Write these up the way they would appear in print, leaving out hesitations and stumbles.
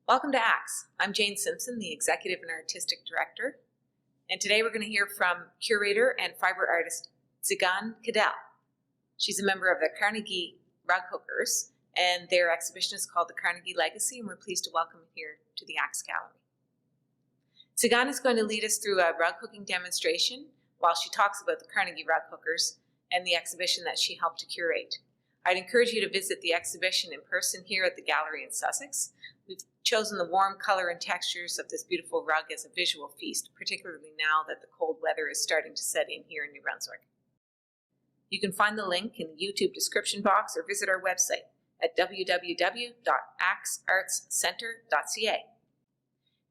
Welcome to ACTS. I'm Jane Simpson, the Executive and Artistic Director, and today we're going to hear from curator and fiber artist Tzigane Caddell. She's a member of the Carnegie Rughookers, and their exhibition is called the Carnegie Legacy, and we're pleased to welcome her here to the ACTS Gallery. Tzigane is going to lead us through a rug hooking demonstration while she talks about the Carnegie Rughookers and the exhibition that she helped to curate. I'd encourage you to visit the exhibition in person here at the gallery in Sussex. We've chosen the warm color and textures of this beautiful rug as a visual feast, particularly now that the cold weather is starting to set in here in New Brunswick. You can find the link in the YouTube description box or visit our website at www.actsartscentre.ca.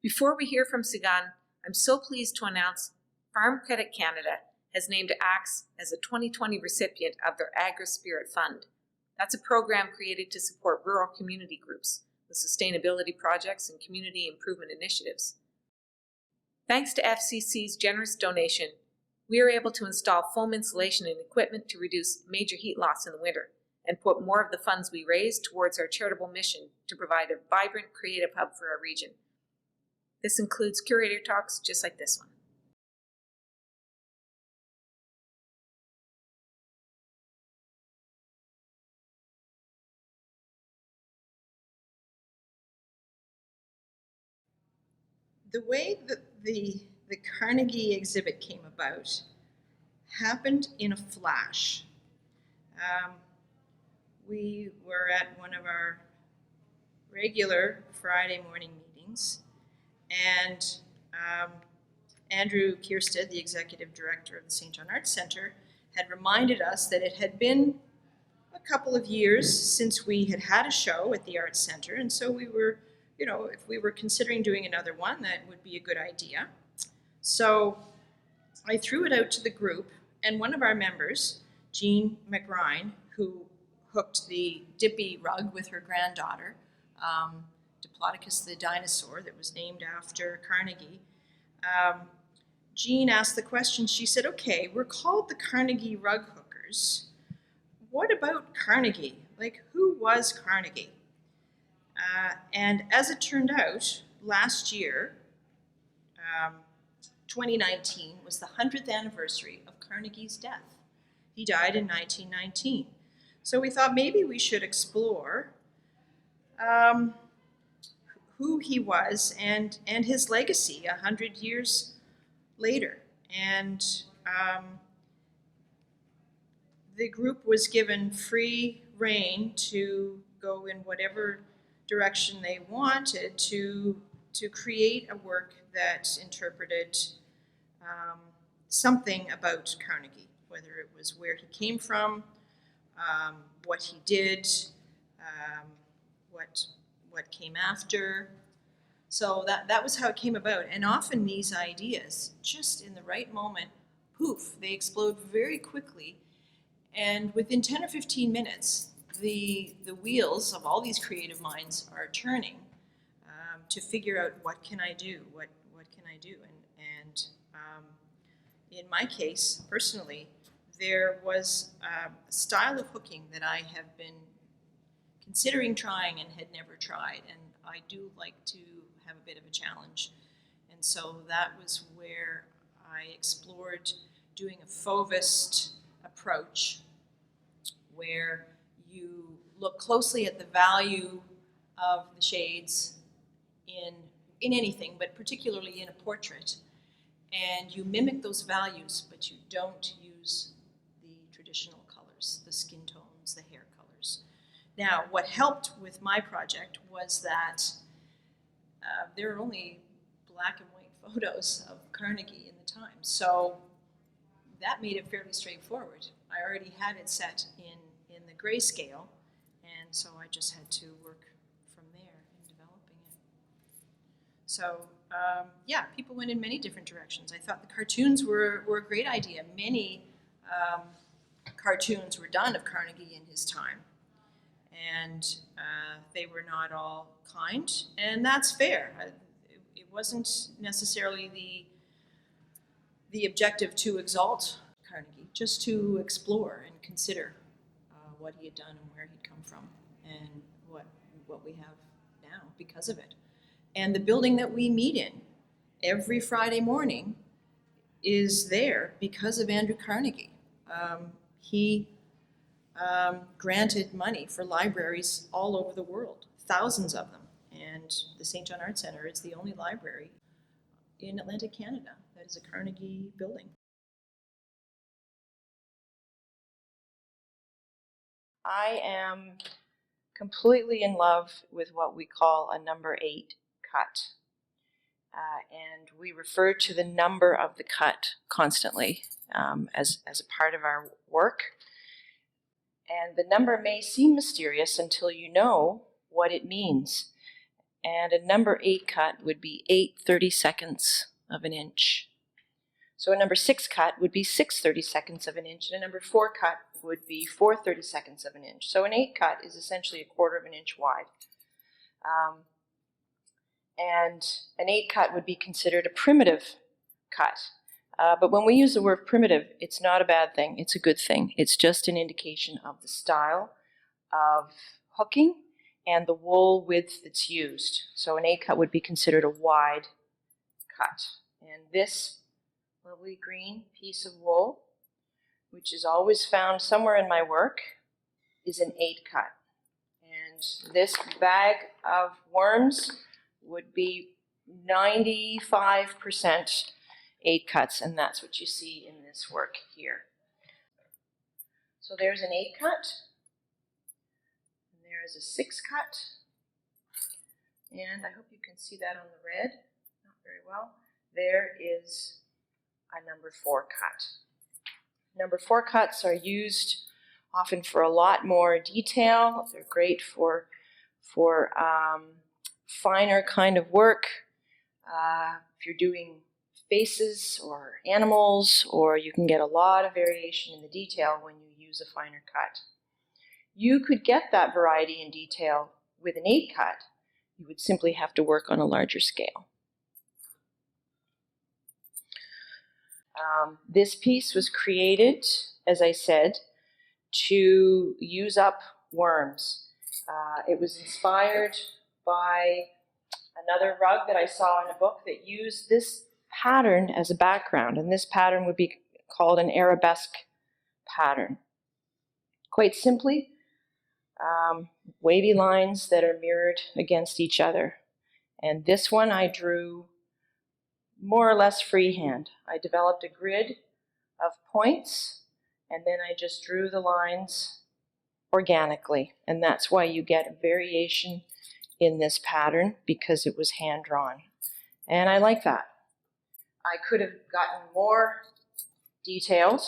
Before we hear from Tzigane, I'm so pleased to announce Farm Credit Canada has named ACTS as a 2020 recipient of their Agri-Spirit Fund. That's a program created to support rural community groups with sustainability projects and community improvement initiatives. Thanks to FCC's generous donation, we are able to install foam insulation and equipment to reduce major heat loss in the winter and put more of the funds we raise towards our charitable mission to provide a vibrant creative hub for our region. This includes curator talks just like this one. The way that the Carnegie exhibit came about happened in a flash. We were at one of our regular Friday morning meetings, and Andrew Carnegie, the executive director of the St. John Arts Centre, had reminded us that it had been a couple of years since we had had a show at the Arts Centre, and so we were, if we were considering doing another one, that would be a good idea. So I threw it out to the group, and one of our members, Jean McRine, who hooked the Dippy rug with her granddaughter, Diplodocus the dinosaur that was named after Carnegie, Jean asked the question. She said, okay, we're called the Carnegie Rughookers. What about Carnegie? Like, who was Carnegie? And as it turned out, last year, 2019, was the 100th anniversary of Carnegie's death. He died in 1919. So we thought maybe we should explore who he was and his legacy 100 years later. And the group was given free rein to go in whatever direction they wanted to create a work that interpreted something about Carnegie, whether it was where he came from, what he did, what came after. So that was how it came about. And often these ideas, just in the right moment, poof, they explode very quickly. And within 10 or 15 minutes, the wheels of all these creative minds are turning to figure out what can I do, what can I do, and in my case personally, there was a style of hooking that I have been considering trying and had never tried, and I do like to have a bit of a challenge, and so that was where I explored doing a fauvist approach where you look closely at the value of the shades in anything, but particularly in a portrait, and you mimic those values, but you don't use the traditional colors, the skin tones, the hair colors. Now, what helped with my project was that there are only black and white photos of Carnegie in the time, so that made it fairly straightforward. I already had it set in the grayscale, and so I just had to work from there in developing it. So people went in many different directions. I thought the cartoons were a great idea. Many cartoons were done of Carnegie in his time, and they were not all kind, and that's fair. It wasn't necessarily the objective to exalt Carnegie, just to explore and consider what he had done and where he'd come from and what we have now because of it. And the building that we meet in every Friday morning is there because of Andrew Carnegie. He granted money for libraries all over the world, thousands of them. And the St. John Art Centre is the only library in Atlantic Canada that is a Carnegie building. I am completely in love with what we call a number 8 cut. And we refer to the number of the cut constantly as a part of our work. And the number may seem mysterious until you know what it means. And a number 8 cut would be 8/32 of an inch. So a number 6 cut would be 6/32 of an inch, and a number 4 cut would be 4/32 of an inch. So an 8 cut is essentially 1/4 of an inch wide. And an 8 cut would be considered a primitive cut. But when we use the word primitive, it's not a bad thing, it's a good thing. It's just an indication of the style of hooking and the wool width that's used. So an 8 cut would be considered a wide cut. And this lovely green piece of wool, which is always found somewhere in my work, is an 8 cut. And this bag of worms would be 95% 8 cuts, and that's what you see in this work here. So there's an 8 cut, and there is a 6 cut, and I hope you can see that on the red, not very well. There is a number 4 cut. Number 4 cuts are used often for a lot more detail. They're great for finer kind of work. If you're doing faces or animals, or you can get a lot of variation in the detail when you use a finer cut. You could get that variety in detail with an 8 cut. You would simply have to work on a larger scale. This piece was created, as I said, to use up worms. It was inspired by another rug that I saw in a book that used this pattern as a background, and this pattern would be called an arabesque pattern. Quite simply, wavy lines that are mirrored against each other. And this one I drew more or less freehand. I developed a grid of points, and then I just drew the lines organically. And that's why you get a variation in this pattern, because it was hand-drawn. And I like that. I could have gotten more detailed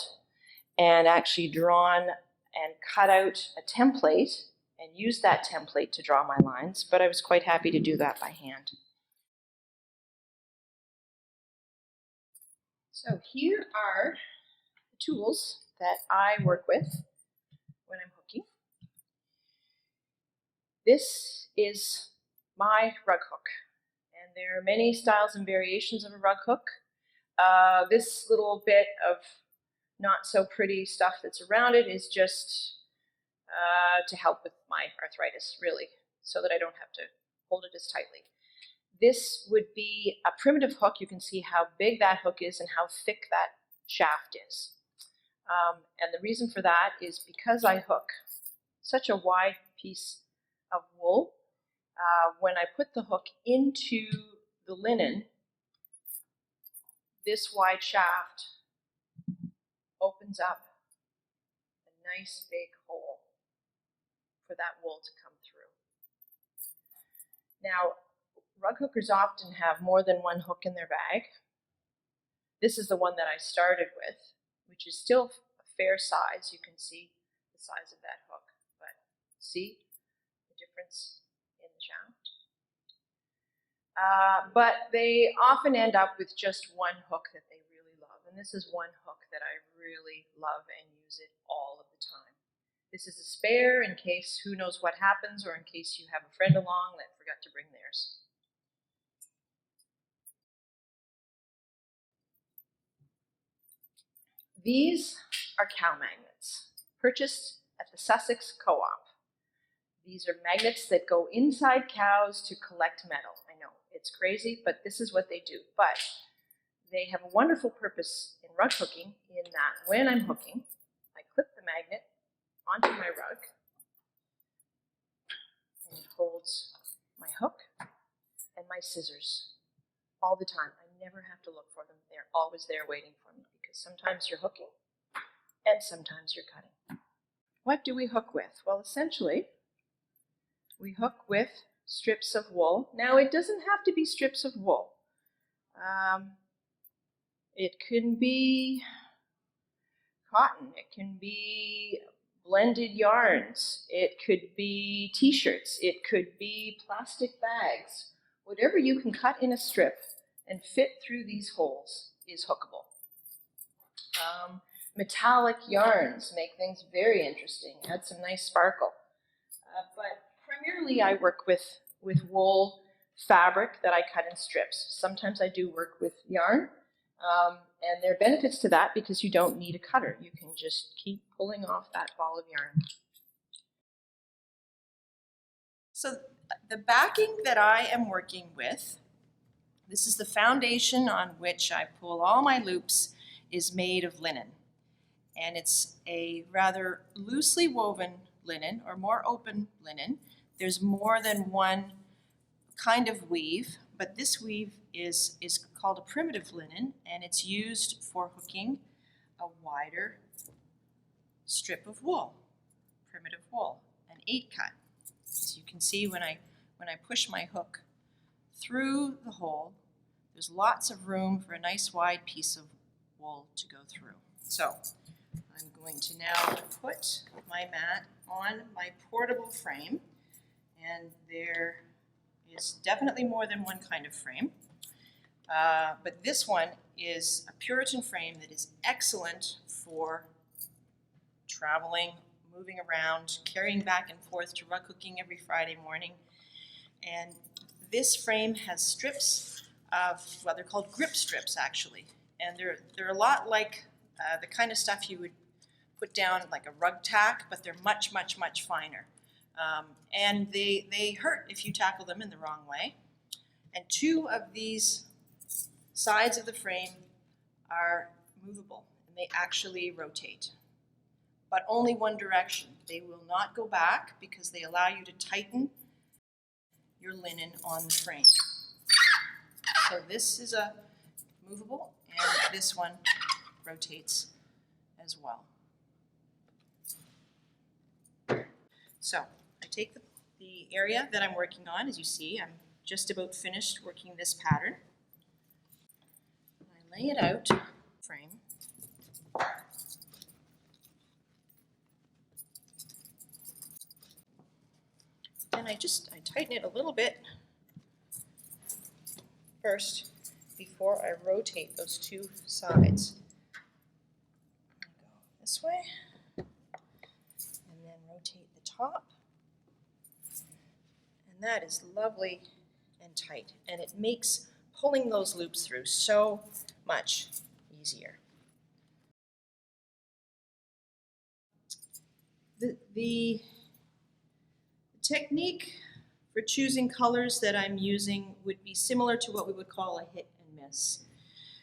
and actually drawn and cut out a template and used that template to draw my lines, but I was quite happy to do that by hand. So here are the tools that I work with when I'm hooking. This is my rug hook, and there are many styles and variations of a rug hook. This little bit of not so pretty stuff that's around it is just to help with my arthritis, really, so that I don't have to hold it as tightly. This would be a primitive hook. You can see how big that hook is and how thick that shaft is. And the reason for that is because I hook such a wide piece of wool, when I put the hook into the linen, this wide shaft opens up a nice big hole for that wool to come through. Now, rug hookers often have more than one hook in their bag. This is the one that I started with, which is still a fair size. You can see the size of that hook, but see the difference in the shaft? But they often end up with just one hook that they really love, and this is one hook that I really love and use it all of the time. This is a spare in case who knows what happens, or in case you have a friend along that forgot to bring theirs. These are cow magnets, purchased at the Sussex Co-op. These are magnets that go inside cows to collect metal. I know, It's crazy, but this is what they do. But they have a wonderful purpose in rug hooking in that when I'm hooking, I clip the magnet onto my rug and it holds my hook and my scissors all the time. I never have to look for them. They're always there waiting for me because sometimes you're hooking and sometimes you're cutting. What do we hook with? Well, essentially, we hook with strips of wool. Now, it doesn't have to be strips of wool. It can be cotton. It can be blended yarns. It could be t-shirts. It could be plastic bags. Whatever you can cut in a strip and fit through these holes is hookable. Metallic yarns make things very interesting, add some nice sparkle. But primarily I work with wool fabric that I cut in strips. Sometimes I do work with yarn, and there are benefits to that because you don't need a cutter. You can just keep pulling off that ball of yarn. So the backing that I am working with, this is the foundation on which I pull all my loops, is made of linen. And it's a rather loosely woven linen, or more open linen. There's more than one kind of weave, but this weave is called a primitive linen, and it's used for hooking a wider strip of wool, primitive wool, an 8-cut. As you can see, when I push my hook through the hole, there's lots of room for a nice wide piece of wool to go through. So I'm going to now put my mat on my portable frame, and there is definitely more than one kind of frame, but this one is a Puritan frame that is excellent for traveling, moving around, carrying back and forth to rug hooking every Friday morning. And this frame has strips of, well, they're called grip strips actually, and they're a lot like the kind of stuff you would put down like a rug tack, but they're much, much, much finer. And they hurt if you tackle them in the wrong way. And 2 of these sides of the frame are movable, and they actually rotate, but only one direction. They will not go back because they allow you to tighten your linen on the frame. So this is a movable, and this one rotates as well. So I take the area that I'm working on. As you see, I'm just about finished working this pattern. I lay it out, frame. And I tighten it a little bit first before I rotate those 2 sides. I go this way, and then rotate the top. And that is lovely and tight, and it makes pulling those loops through so much easier. The technique for choosing colors that I'm using would be similar to what we would call a hit and miss.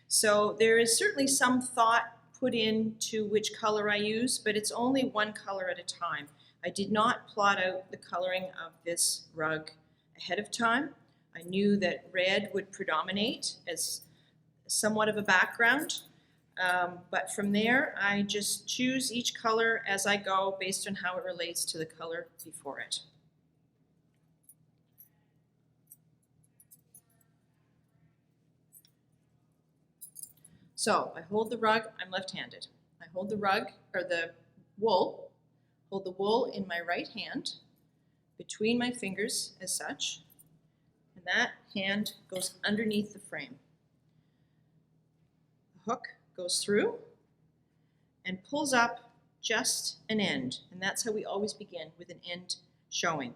So there is certainly some thought put into which color I use, but it's only one color at a time. I did not plot out the coloring of this rug ahead of time. I knew that red would predominate as somewhat of a background, but from there I just choose each color as I go based on how it relates to the color before it. So I hold the rug, I'm left-handed. I hold the rug, or the wool, hold the wool in my right hand between my fingers as such, and that hand goes underneath the frame. The hook goes through and pulls up just an end, and that's how we always begin, with an end showing.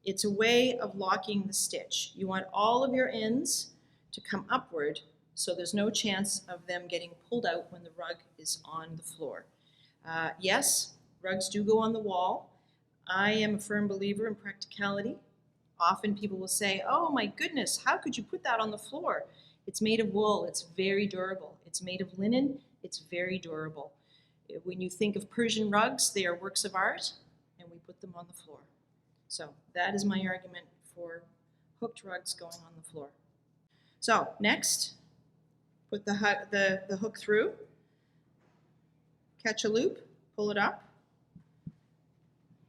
It's a way of locking the stitch. You want all of your ends to come upward, so there's no chance of them getting pulled out when the rug is on the floor. Yes, rugs do go on the wall. I am a firm believer in practicality. Often people will say, oh my goodness, how could you put that on the floor? It's made of wool, it's very durable. It's made of linen, it's very durable. When you think of Persian rugs, they are works of art, and we put them on the floor. So that is my argument for hooked rugs going on the floor. So next, put the hook through, catch a loop, pull it up,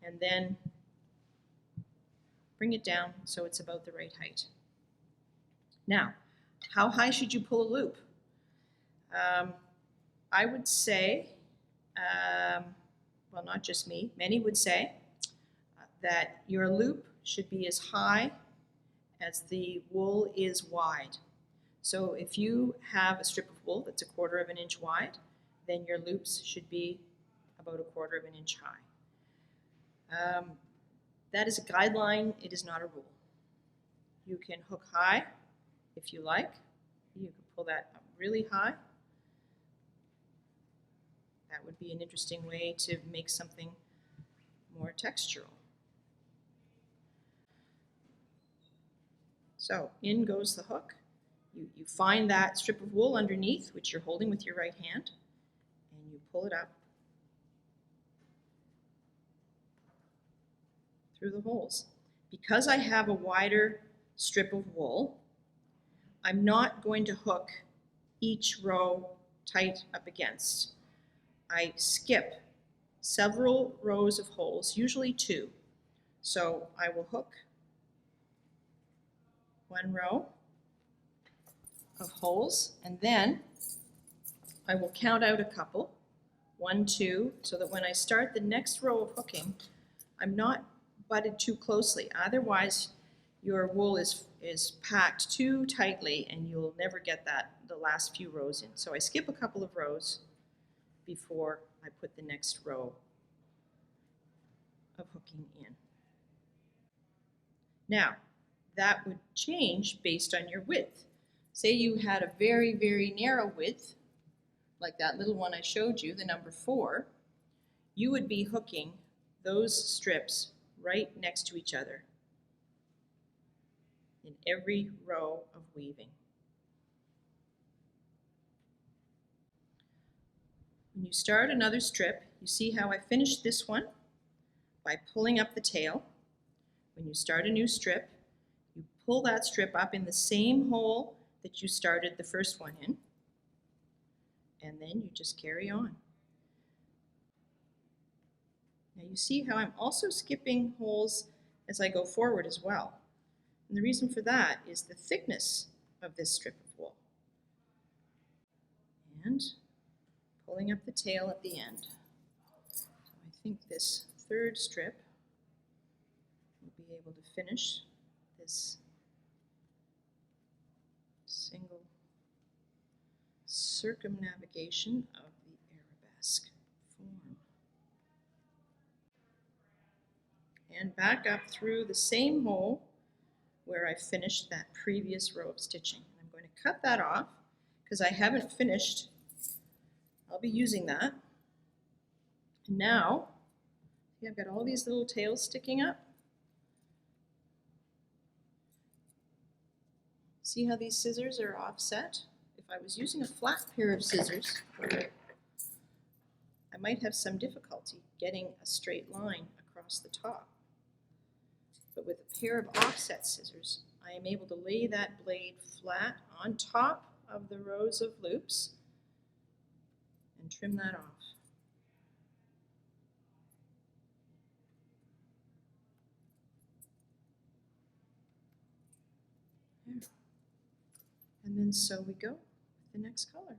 and then bring it down so it's about the right height. Now, how high should you pull a loop? I would say, well, not just me, many would say that your loop should be as high as the wool is wide. So if you have a strip of wool that's 1/4 of an inch wide, then your loops should be about 1/4 of an inch high. That is a guideline, it is not a rule. You can hook high if you like. You can pull that up really high. That would be an interesting way to make something more textural. So in goes the hook. You find that strip of wool underneath, which you're holding with your right hand, and you pull it up through the holes. Because I have a wider strip of wool, I'm not going to hook each row tight up against. I skip several rows of holes, usually 2. So I will hook 1 row of holes, and then I will count out a couple, 1, 2, so that when I start the next row of hooking, I'm not butted too closely. Otherwise, your wool is packed too tightly and you'll never get the last few rows in. So I skip a couple of rows before I put the next row of hooking in. Now, that would change based on your width. Say you had a very, very narrow width, like that little one I showed you, the number 4, you would be hooking those strips right next to each other in every row of weaving. When you start another strip, you see how I finished this one by pulling up the tail. When you start a new strip, you pull that strip up in the same hole that you started the first one in, and then you just carry on. Now you see how I'm also skipping holes as I go forward as well. And the reason for that is the thickness of this strip of wool. And pulling up the tail at the end. So I think this third strip will be able to finish this single circumnavigation of the arabesque form. And back up through the same hole where I finished that previous row of stitching. I'm going to cut that off because I haven't finished. I'll be using that. And now, see, I've got all these little tails sticking up. See how these scissors are offset? If I was using a flat pair of scissors, I might have some difficulty getting a straight line across the top. But with a pair of offset scissors, I am able to lay that blade flat on top of the rows of loops and trim that off. There. And then so we go with the next color.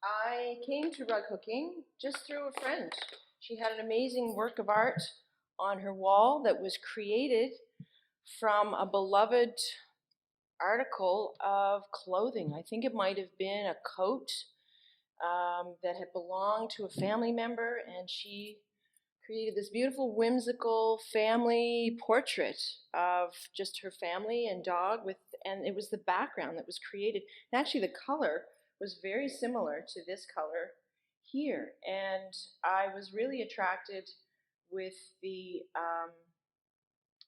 I came to rug hooking just through a friend. She had an amazing work of art on her wall that was created from a beloved article of clothing. I think it might have been a coat that had belonged to a family member, and she created this beautiful whimsical family portrait of just her family and dog and it was the background that was created. And actually the color was very similar to this color here. And I was really attracted with the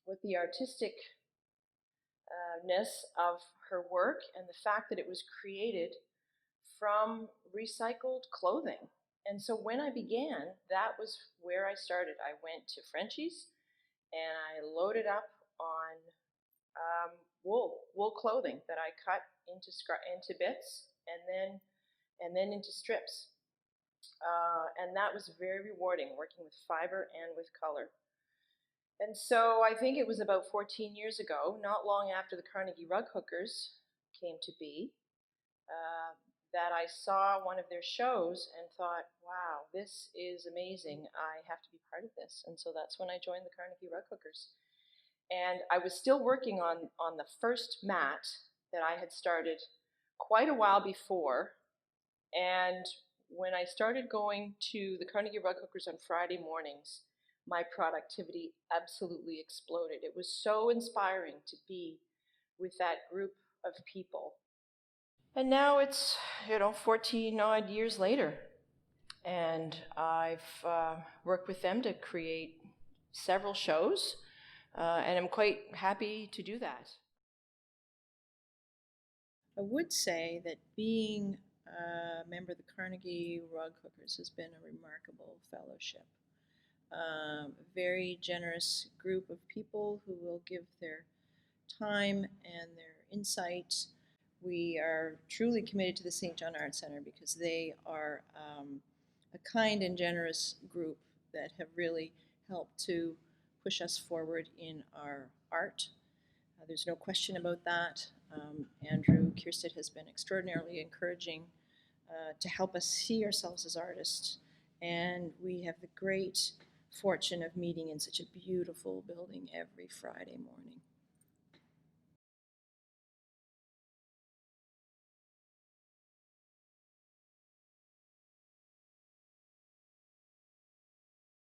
artisticness of her work and the fact that it was created from recycled clothing. And so when I began, that was where I started. I went to Frenchie's and I loaded up on wool clothing that I cut into bits and then into strips. And that was very rewarding, working with fiber and with color. And so I think it was about 14 years ago, not long after the Carnegie Rughookers came to be, that I saw one of their shows and thought, wow, this is amazing. I have to be part of this. And so that's when I joined the Carnegie Rughookers. And I was still working on the first mat that I had started quite a while before. And when I started going to the Carnegie Rughookers on Friday mornings, my productivity absolutely exploded. It was so inspiring to be with that group of people. And now it's, 14 odd years later, and I've worked with them to create several shows, and I'm quite happy to do that. I would say that being a member of the Carnegie Rughookers has been a remarkable fellowship. A very generous group of people who will give their time and their insight. We are truly committed to the St. John Art Center because they are a kind and generous group that have really helped to push us forward in our art. There's no question about that. Andrew Curated has been extraordinarily encouraging to help us see ourselves as artists, and we have the great fortune of meeting in such a beautiful building every Friday morning.